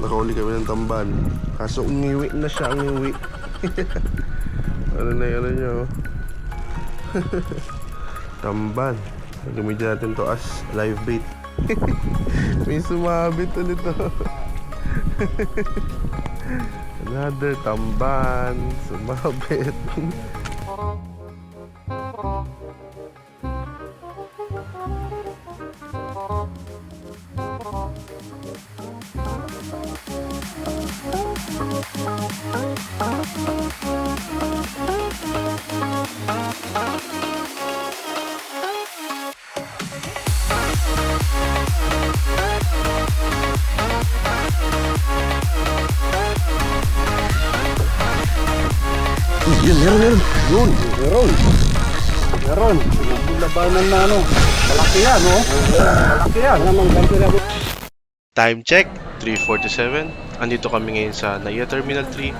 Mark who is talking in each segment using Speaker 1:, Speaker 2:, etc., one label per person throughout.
Speaker 1: Nakahuli kami ng tamban. Kaso umiwi na siya, umiwi. Ano na yun, ano nyo? Tamban. Gamitin natin to as live bait. May sumabit ulit to. Another tamban. Sumabit.
Speaker 2: Meron. Labanan na ano. Malaki yan, no? Malaki yan. Namang ganito na.
Speaker 1: Time check, 3:47. Andito kami ngayon sa NAIA Terminal 3.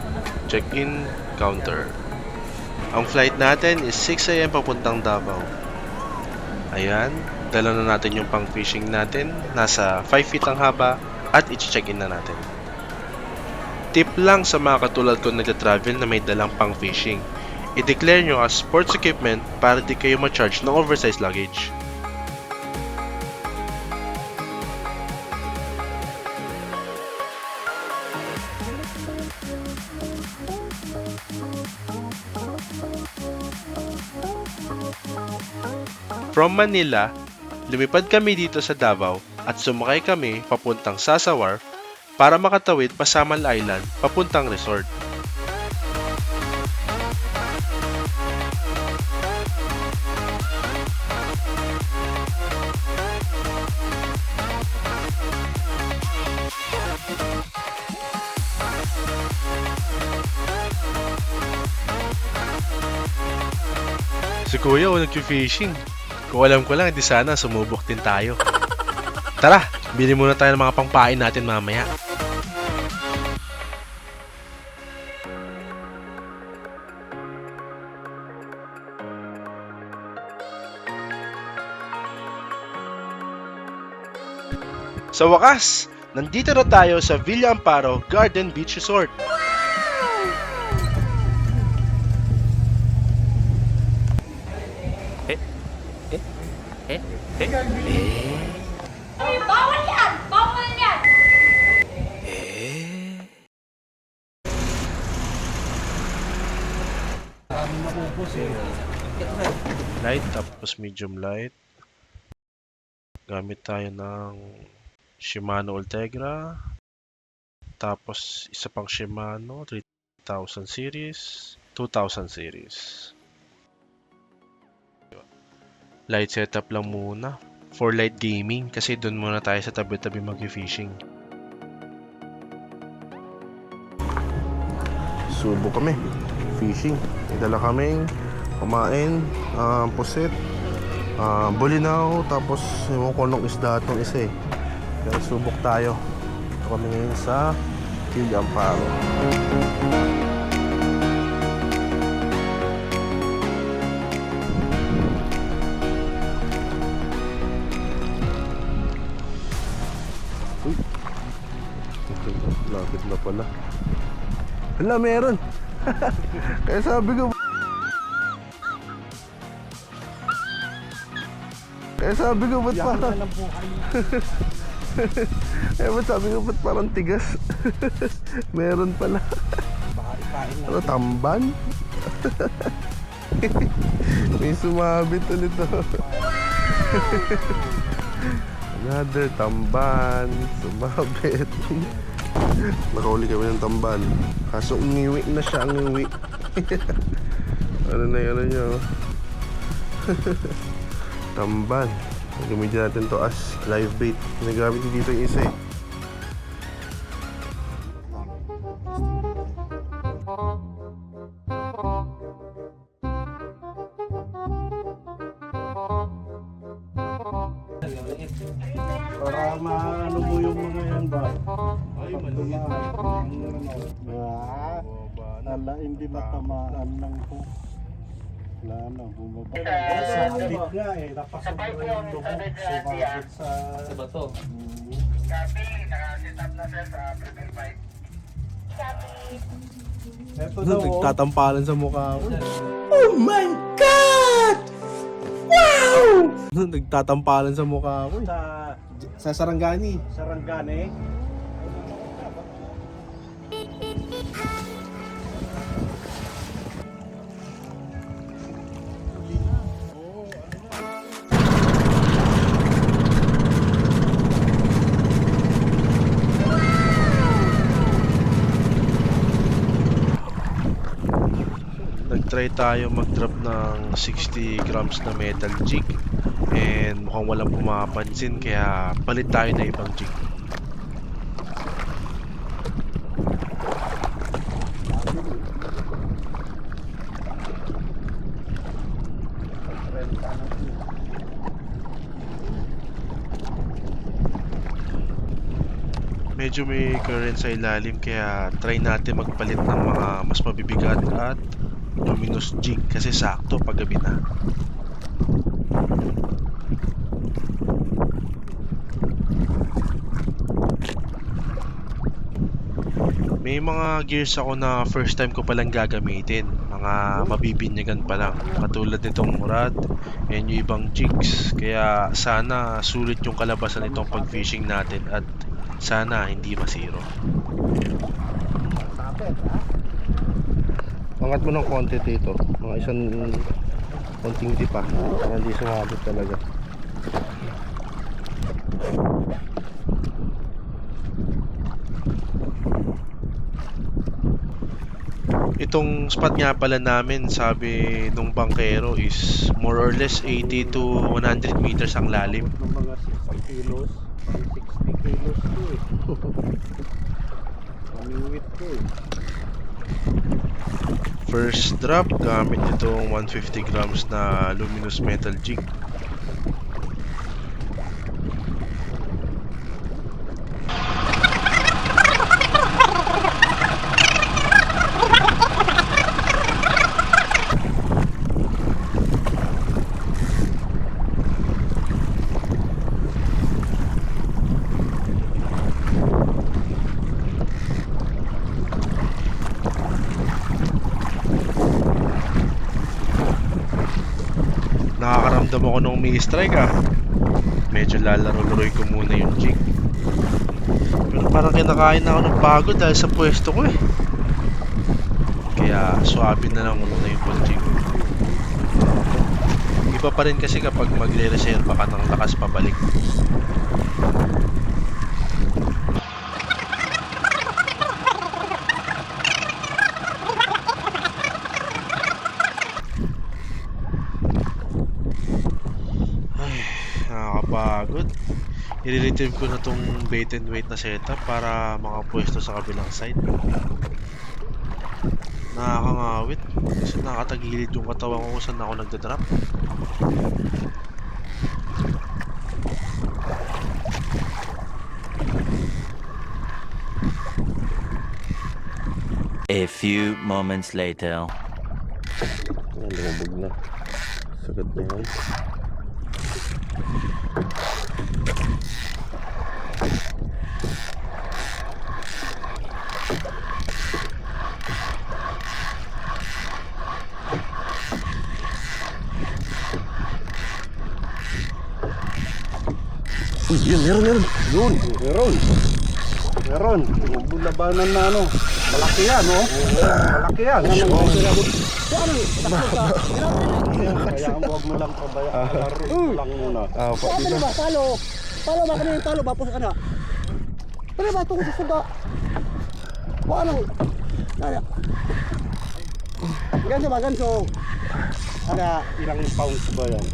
Speaker 1: Check-in counter. Ang flight natin is 6 AM papuntang Davao. Ayan, dala na natin yung pang fishing natin. Nasa 5 feet ang haba at i-check-in na natin. Tip lang sa mga katulad ko nagta-travel na may dalang pang fishing. I-declare nyo as sports equipment para di kayo ma-charge ng oversized luggage. From Manila, lumipad kami dito sa Davao at sumakay kami papuntang Sasawar para makatawid pa Samal Island papuntang resort. Si Kuya nag-fishing. Kung alam ko lang, hindi sana sumubok din tayo. Tara, bili muna tayo ng mga pangpain natin mamaya. Sa wakas, nandito na tayo sa Villa Amparo Garden Beach Resort.
Speaker 3: Bawal yan! Bawal yan!
Speaker 1: Light tapos medium light. Gamit tayo ng Shimano Ultegra. Tapos isa pang Shimano 3000 series, 2000 series. Light setup lang muna for light gaming kasi doon muna tayo sa tabi-tabi mag-fishing. Subo kami fishing. Dala kaming kumain, pusit, bulinaw, tapos yung konong isda itong isa eh. Kaya subok tayo. Ito kami ngayon sa Villa Amparo. Uy, lapit na pala. Hala, meron. Kaya sabi ko ba't parang ba't sabi ko ba't parang tigas. Meron pala. Ano, tamban? May sumabit ulit to. Another tamban. Sumabit. Nakahuli kami ng tamban. Kaso umiwi na siya, umiwi. Ano na yun, ano nyo? Tamban. Gamitin natin to as live bait. Nagamit dito yung isa eh.
Speaker 2: Para maano mo yung mga yan ba? Ay, maliit. Ala, hindi matamaan ng hook. Wala na, bumaba. Sa bit nga eh, napasok na yung lubog. Sumabit sa bato. Ito daw, oh.
Speaker 1: Nagtatampalan sa mukha ko. Nagtatampalan sa mukha ko. Sa Sarangani.
Speaker 2: Sarangani.
Speaker 1: Nag-try tayo mag-drop ng 60 grams na metal jig and mukhang walang pumapansin kaya palit tayo na ibang jig. Medyo may current sa ilalim kaya try natin magpalit ng mga mas mabibigat at luminous jig kasi sakto paggabi na. May mga gears ako na first time ko palang gagamitin, mga mabibinyagan pa lang, katulad nitong rod and yung ibang jigs, kaya sana sulit yung kalabasan nitong pag fishing natin at sana hindi masiro. Angat mo ng konti dito, mga isang konting tipa para hindi sumabot talaga. Itong spot nga pala namin, sabi nung bangkero, is more or less 80 to 100 meters ang lalim.
Speaker 2: Ng mga 60 kilos, 160 kilos to eh. Pamiwit to eh.
Speaker 1: First drop, gamit itong 150 grams na luminous metal jig. Nakakaramdam ako nung may strike Medyo lalaro-laroy ko muna yung jig. Pero parang kinakain na ako ng pagod dahil sa pwesto ko eh. Kaya suabe na lang muna yung pag-jig. Iba pa rin kasi kapag magre-reserva ka ng lakas pabalik. Nakakapagod. I-retrieve ko na tong bait and wait na setup para makapwesto sa kabilang side. Nakakangawit kasi nakatagilid yung katawan ko kung saan ako nagdadrop.
Speaker 4: A few moments later.
Speaker 1: Ayan, lumabog na. Sagad na yan. Uy, yun, meron.
Speaker 2: Yun, meron. Yung labanan na ano. Malaki yan, oh. Malaki yan. Kaya huwag mo lang pabayaan. Laro lang muna.
Speaker 5: Ano ba? Palo ba? Kanina yung palo ba? Pusa ka na. Ano ba? Tungo sa suga. Paano? Ganso ba? Ganso.
Speaker 2: Ano, ilang pounds ba yan?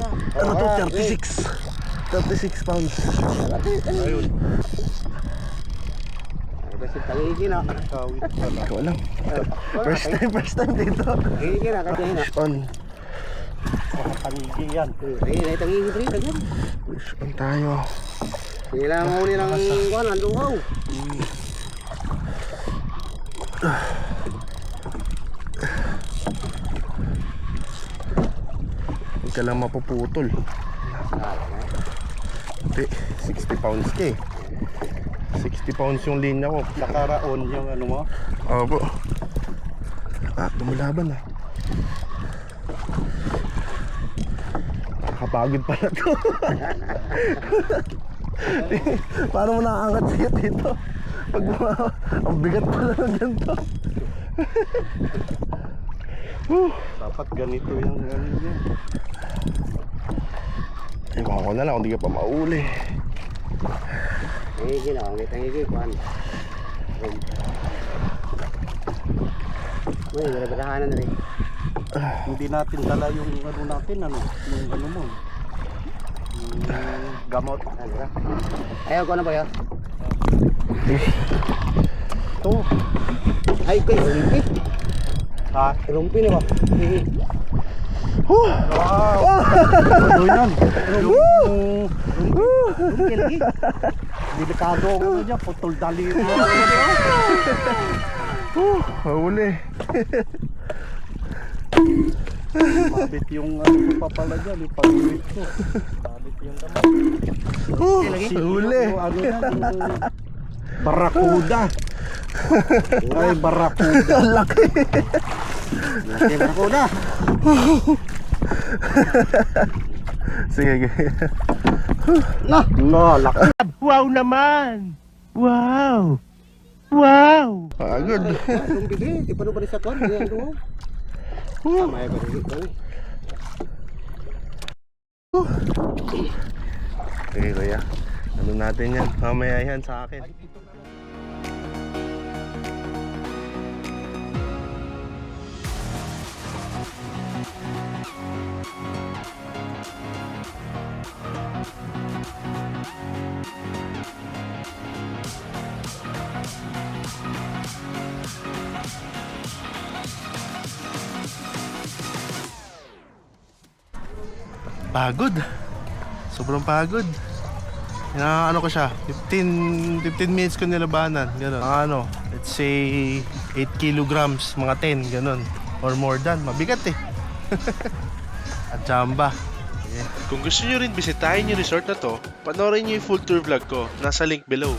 Speaker 1: Ano to? 36 pounds.
Speaker 2: Ayun.
Speaker 5: Kasi tagigin na.
Speaker 2: Kawit pala.
Speaker 1: Ikaw lang. First time dito.
Speaker 5: Tagigin na. Kasi na.
Speaker 1: On.
Speaker 2: Makapanigi yan.
Speaker 5: Ay, tagigin rin. Tagigin.
Speaker 1: Push on tayo.
Speaker 5: Kailangan mo uli ng kuhan. Ang dungaw.
Speaker 1: Huwag ka lang mapuputol. Hindi, 60 pounds ka eh. 60 pounds yung linya ko.
Speaker 2: Nakaraon yung ano mo.
Speaker 1: Opo. Lumalaban ah. Nakakapagod pala to. Paano mo nakaangat siya dito? Pag ang bigat pala ng ganito.
Speaker 2: Dapat ganito yung ano niya.
Speaker 1: Iwan ko na lang kung di ka pa mauli.
Speaker 5: Higi na, ang ngiti kuhan. Uy, gala-galahanan na rin.
Speaker 2: Hindi natin dala yung ano natin, ano, yung ano mo. Yung gamot.
Speaker 5: Ano ka? Ayaw ko na ba yan?
Speaker 2: Ito.
Speaker 5: Ay, kay rumpi.
Speaker 2: Ha?
Speaker 5: Rumpi na ba?
Speaker 2: Wow! Ano yan?
Speaker 5: Rumpi lagi.
Speaker 2: Delikado ang ano niya, putol dali.
Speaker 1: Mauli.
Speaker 2: Mabit yung ano ko pa pala dyan, yung pag-uwit ko. Mabit yung kamay.
Speaker 1: Mauli.
Speaker 2: Yung ano yan, yung barakuda. Ay, barakuda.
Speaker 1: Laki.
Speaker 5: Laki na ako na.
Speaker 1: Sige, sige.
Speaker 2: Na, laki.
Speaker 1: Wow naman! Wow! Wow! Pagod.
Speaker 5: Rumpi din, di pa ba sa kuhan? Hindi ano mo. Tama ya ba rin?
Speaker 1: Sige kuya. Ano natin yan? Mamaya yan sa akin. Pagod. Sobrang pagod. Ano ko siya, 15 minutes ko nilabanan, gano'n. Ano, let's say 8 kilograms, mga 10, gano'n. Or more than, mabigat eh. At jamba. Kung gusto nyo rin bisitahin yung resort na to, panoorin nyo yung full tour vlog ko, nasa link below.